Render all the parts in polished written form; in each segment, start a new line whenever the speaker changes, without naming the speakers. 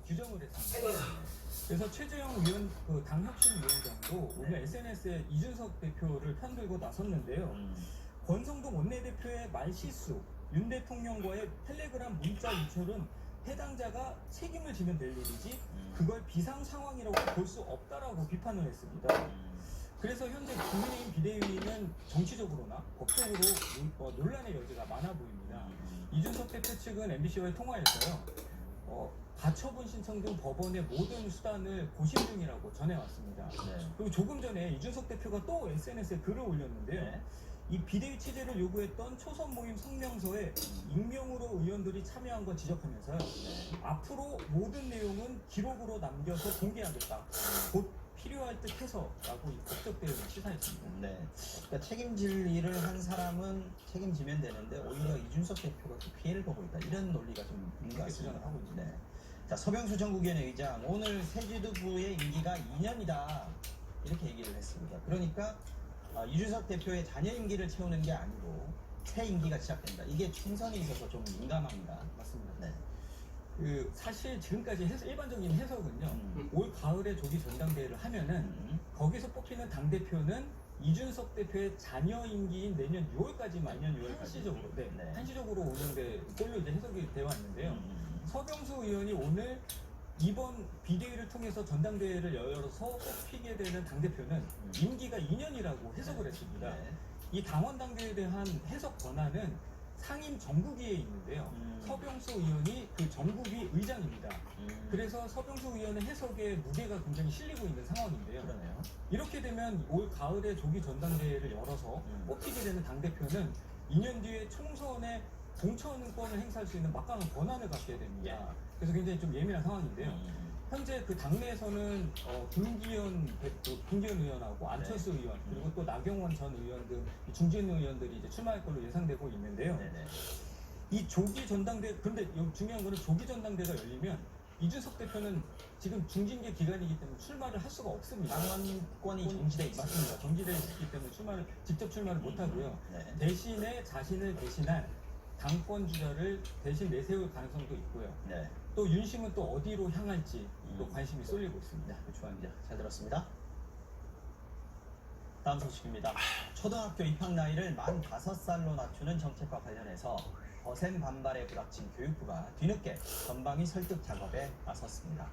규정을 했습니다. 그래서 최재형 위원, 당 혁신위원장도 오늘 SNS에 이준석 대표를 편들고 나섰는데요. 권성동 원내대표의 말실수, 윤 대통령과의 텔레그램 문자 유출은 해당자가 책임을 지면 될 일이지 그걸 비상 상황이라고 볼 수 없다라고 비판을 했습니다. 그래서 현재 국민의힘 비대위는 정치적으로나 법적으로 논란의 여지가 많아 보입니다. 이준석 대표 측은 MBC와의 통화에서요. 가처분 신청 등 법원의 모든 수단을 고심 중이라고 전해왔습니다. 네. 그리고 조금 전에 이준석 대표가 또 SNS에 글을 올렸는데요. 네. 이 비대위 체제를 요구했던 초선 모임 성명서에 익명으로 의원들이 참여한 걸 지적하면서요. 네. 앞으로 모든 내용은 기록으로 남겨서 공개하겠다. 곧 필요할 듯 해서라고 이 법적 대응을 시사했습니다.
네. 그러니까 책임질 일을 한 사람은 책임지면 되는데 오히려 이준석 대표가 그 피해를 보고 있다. 이런 논리가 좀 있는 것 같습니다.
하고 있죠.
네. 자, 서병수 전국위원회 의장 오늘 새누리부의 임기가 2년이다 이렇게 얘기를 했습니다. 그러니까 이준석 대표의 잔여 임기를 채우는 게 아니고 새 임기가 시작된다. 이게 총선에 있어서 좀 민감합니다.
맞습니다.
네.
사실 지금까지 일반적인 해석은요. 올 가을에 조기 전당대회를 하면은 거기서 뽑히는 당 대표는 이준석 대표의 잔여 임기인 내년 6월까지만 한시적으로 한시적으로 오는데 꼴로 이제 해석이 되어 왔는데요. 서병수 의원이 오늘 이번 비대위를 통해서 전당대회를 열어서 뽑히게 되는 당대표는 임기가 2년이라고 해석을 했습니다. 이 당원당대회에 대한 해석 권한은 상임 정국위에 있는데요. 서병수 의원이 그 정국위 의장입니다. 그래서 서병수 의원의 해석에 무게가 굉장히 실리고 있는 상황인데요.
그러네요.
이렇게 되면 올 가을에 조기 전당대회를 열어서 뽑히게 되는 당대표는 2년 뒤에 총선에 공천권을 행사할 수 있는 막강한 권한을 갖게 됩니다. 그래서 굉장히 좀 예민한 상황인데요. 현재 그 당내에서는 김기현 의원하고 안철수 의원 그리고 또 나경원 전 의원 등 중진 의원들이 이제 출마할 걸로 예상되고 있는데요. 이 조기 전당대 그런데 중요한 거는 조기 전당대가 열리면 이준석 대표는 지금 중징계 기간이기 때문에 출마를 할 수가 없습니다.
당원권이 정지돼 있습니다.
맞습니다. 정지돼 있기 때문에 직접 출마를 못 하고요. 대신에 자신을 대신할 당권 주자를 대신 내세울 가능성도 있고요. 또 윤심은 또 어디로 향할지 또 관심이 쏠리고 있습니다.
좋아합니다. 잘 들었습니다. 다음 소식입니다. 초등학교 입학 나이를 만 5살로 낮추는 정책과 관련해서 거센 반발에 부닥친 교육부가 뒤늦게 전방위 설득 작업에 나섰습니다.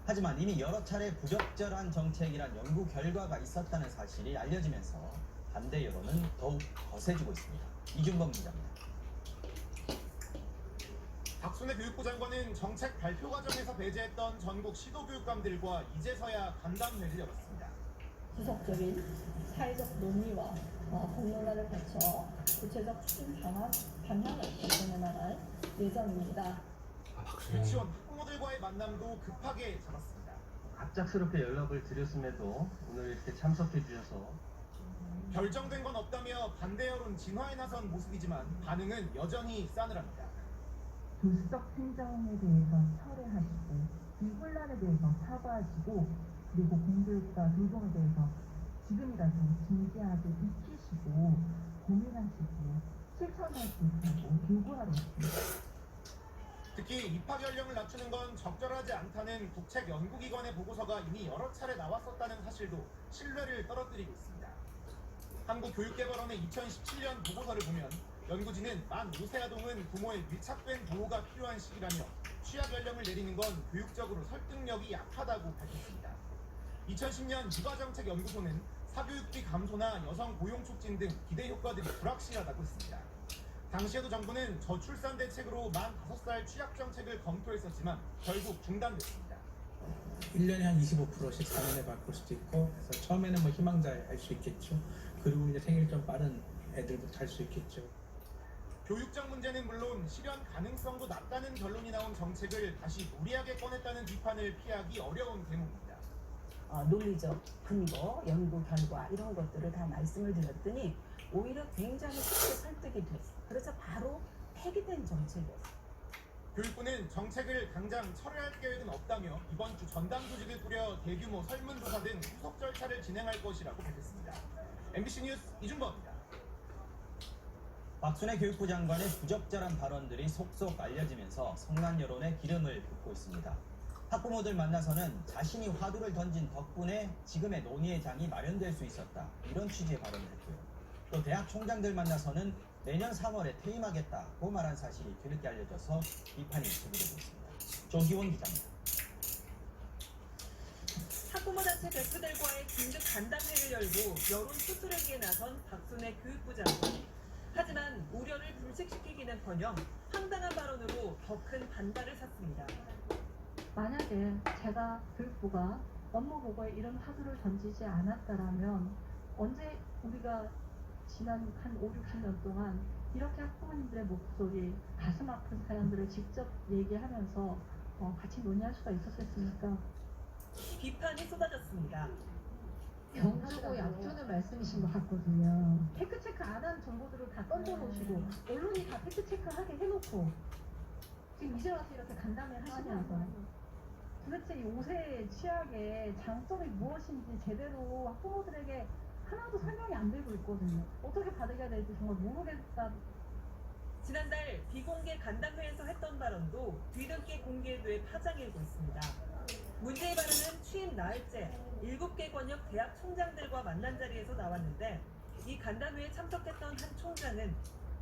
하지만 이미 여러 차례 부적절한 정책이란 연구 결과가 있었다는 사실이 알려지면서 반대 여론은 더욱 거세지고 있습니다. 이준범 기자입니다.
박순애 교육부 장관은 정책 발표 과정에서 배제했던 전국 시도교육감들과 이제서야 간담회를 열었습니다.
지속적인 사회적 논의와 공론화를 거쳐 구체적 추진 방향을 결정해 나갈 예정입니다.
유치원 학부모들과의 만남도 급하게 잡았습니다.
갑작스럽게 연락을 드렸음에도 오늘 이렇게 참석해 주셔서
결정된 건 없다며 반대 여론 진화에 나선 모습이지만 반응은 여전히 싸늘합니다.
조수석 행정에 대해서 철회하시고 이 혼란에 대해서 사과하시고 그리고 공교육과 돌봄에 대해서 지금이라도 진지하게 익히시고 고민하시고 실천할 수 있다고 요구하러 왔습니다.
특히 입학 연령을 낮추는 건 적절하지 않다는 국책연구기관의 보고서가 이미 여러 차례 나왔었다는 사실도 신뢰를 떨어뜨리고 있습니다. 한국교육개발원의 2017년 보고서를 보면 연구진은 만 5세 아동은 부모의 밀착된 보호가 필요한 시기라며 취학 연령을 내리는 건 교육적으로 설득력이 약하다고 밝혔습니다. 2010년 육아정책연구소는 사교육비 감소나 여성 고용 촉진 등 기대 효과들이 불확실하다고 했습니다. 당시에도 정부는 저출산 대책으로 만 5살 취약 정책을 검토했었지만 결국 중단됐습니다.
1년에 한 25%씩 4년에 바꿀 수도 있고, 그래서 처음에는 뭐 희망자에 할 수 있겠죠. 그리고 이제 생일 좀 빠른 애들부터 할 수 있겠죠.
교육적 문제는 물론 실현 가능성도 낮다는 결론이 나온 정책을 다시 무리하게 꺼냈다는 비판을 피하기 어려운 대목입니다.
논리적 근거, 연구 결과 이런 것들을 다 말씀을 드렸더니 오히려 굉장히 쉽게 설득이 됐어. 그래서 바로 폐기된 정책이었어.
교육부는 정책을 당장 철회할 계획은 없다며 이번 주 전담 조직을 꾸려 대규모 설문조사 등 후속 절차를 진행할 것이라고 밝혔습니다. MBC 뉴스 이준범입니다.
박순애 교육부 장관의 부적절한 발언들이 속속 알려지면서 성난 여론에 기름을 붓고 있습니다. 학부모들 만나서는 자신이 화두를 던진 덕분에 지금의 논의의 장이 마련될 수 있었다, 이런 취지의 발언을 했고요. 또 대학 총장들 만나서는 내년 3월에 퇴임하겠다고 말한 사실이 뒤늦게 알려져서 비판이 제기되고 있습니다. 조기원 기자입니다.
학부모 단체 대표들과의 긴급 간담회를 열고 여론 수수려기에 나선 박순애 교육부 장관. 하지만 우려를 불식시키기는커녕 황당한 발언으로 더 큰 반발을 샀습니다.
만약에 제가 교육부가 업무 보고에 이런 화두를 던지지 않았다라면 언제 우리가 지난 한 5, 60년 동안 이렇게 학부모님들의 목소리, 가슴 아픈 사연들을 직접 얘기하면서 같이 논의할 수가 있었겠습니까?
비판이 쏟아졌습니다.
경주고 약주는 말씀이신 것 같거든요. 팩트체크 안 한 정보들을 다 던져놓으시고 언론이 다 팩트체크하게 해놓고 지금 이제 와서 이렇게 간담회 하시면서 도대체 이 5세 취약의 장점이 무엇인지 제대로 학부모들에게 하나도 설명이 안 되고 있거든요. 어떻게 받아야 될지 정말 모르겠다.
지난달 비공개 간담회에서 했던 발언도 뒤늦게 공개돼 파장이 일고 있습니다. 문제의 발언은 취임 나흘째 7개 권역 대학 총장들과 만난 자리에서 나왔는데 이 간담회에 참석했던 한 총장은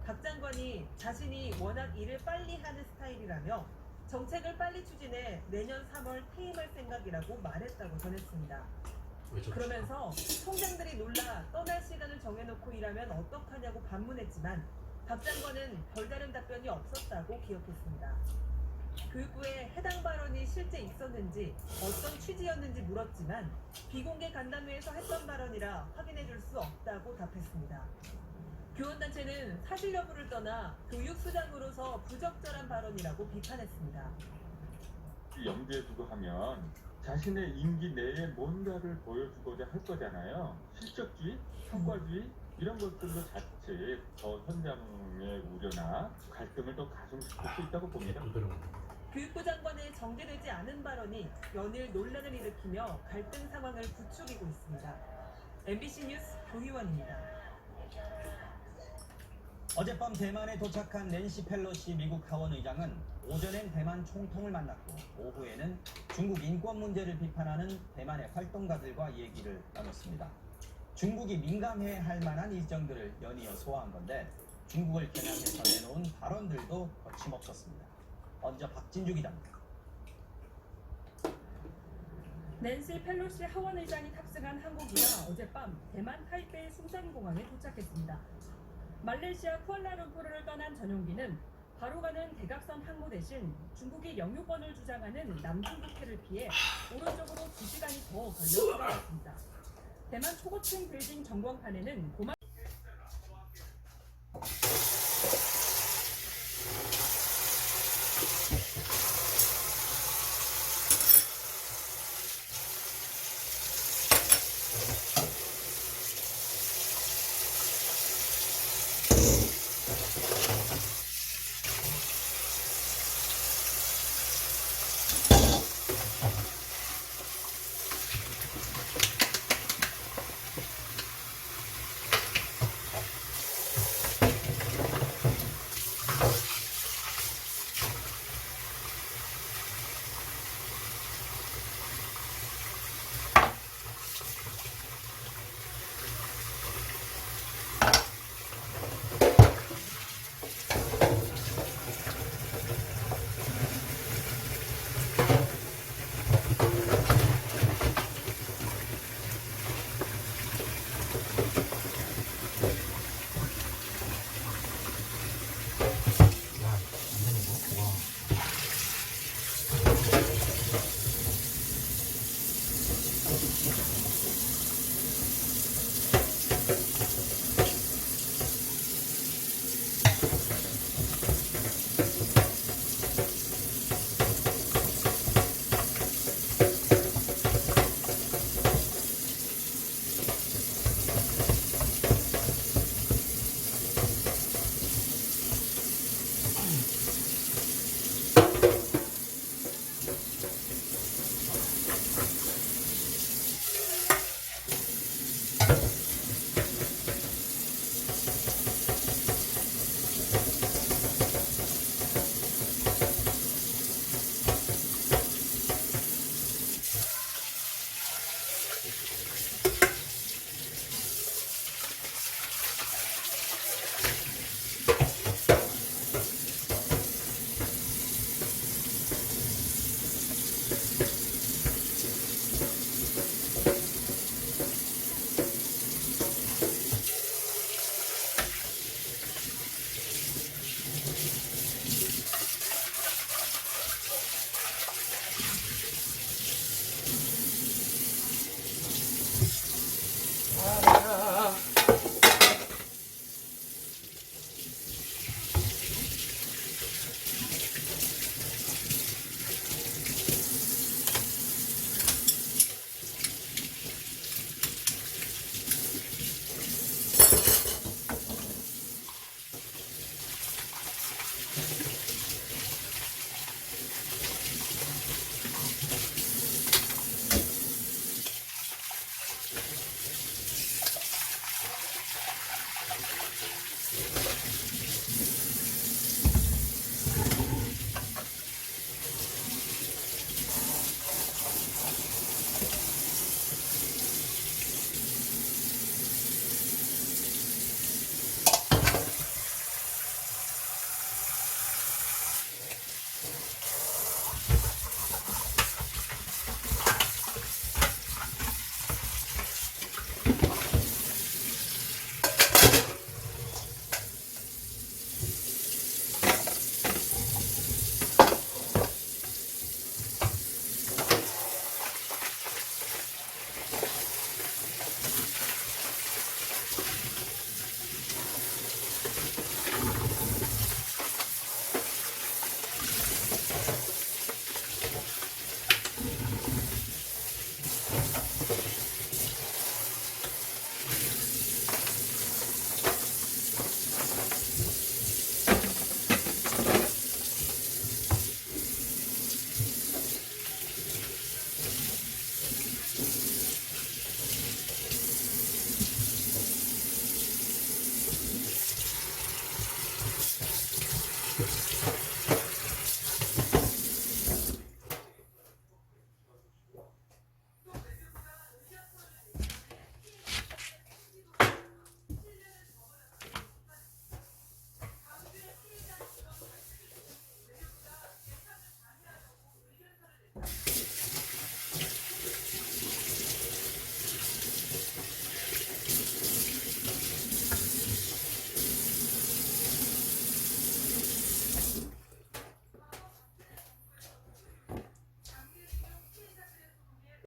박 장관이 자신이 워낙 일을 빨리 하는 스타일이라며 정책을 빨리 추진해 내년 3월 퇴임할 생각이라고 말했다고 전했습니다. 그러면서 총장들이 놀라 떠날 시간을 정해놓고 일하면 어떡하냐고 반문했지만 박 장관은 별다른 답변이 없었다고 기억했습니다. 교육부에 해당 발언이 실제 있었는지 어떤 취지였는지 물었지만 비공개 간담회에서 했던 발언이라 확인해줄 수 없다고 답했습니다. 교원단체는 사실 여부를 떠나 교육수장으로서 부적절한 발언이라고 비판했습니다.
염두에 두고 하면 자신의 임기 내에 뭔가를 보여주고자 할 거잖아요. 실적주의, 성과주의 이런 것들로 자칫 더 현장의 우려나 갈등을 더 가중시킬 수 있다고 봅니다.
교육부 장관의 정제되지 않은 발언이 연일 논란을 일으키며 갈등 상황을 부추기고 있습니다. MBC 뉴스 조희원입니다.
어젯밤 대만에 도착한 낸시 펠로시 미국 하원 의장은 오전엔 대만 총통을 만났고 오후에는 중국 인권 문제를 비판하는 대만의 활동가들과 얘기를 나눴습니다. 중국이 민감해 할 만한 일정들을 연이어 소화한 건데 중국을 겨냥해서 내놓은 발언들도 거침없었습니다. 먼저 박진주 기자입니다.
낸시 펠로시 하원 의장이 탑승한 항공기가 어젯밤 대만 타이베이 숭산공항에 도착했습니다. 말레이시아 쿠알라룸푸르를 떠난 전용기는 바로 가는 대각선 항모 대신 중국이 영유권을 주장하는 남중국해를 피해 오른쪽으로 2시간이 더 걸려 들어갔습니다. 대만 초고층 빌딩 전광판에는 고만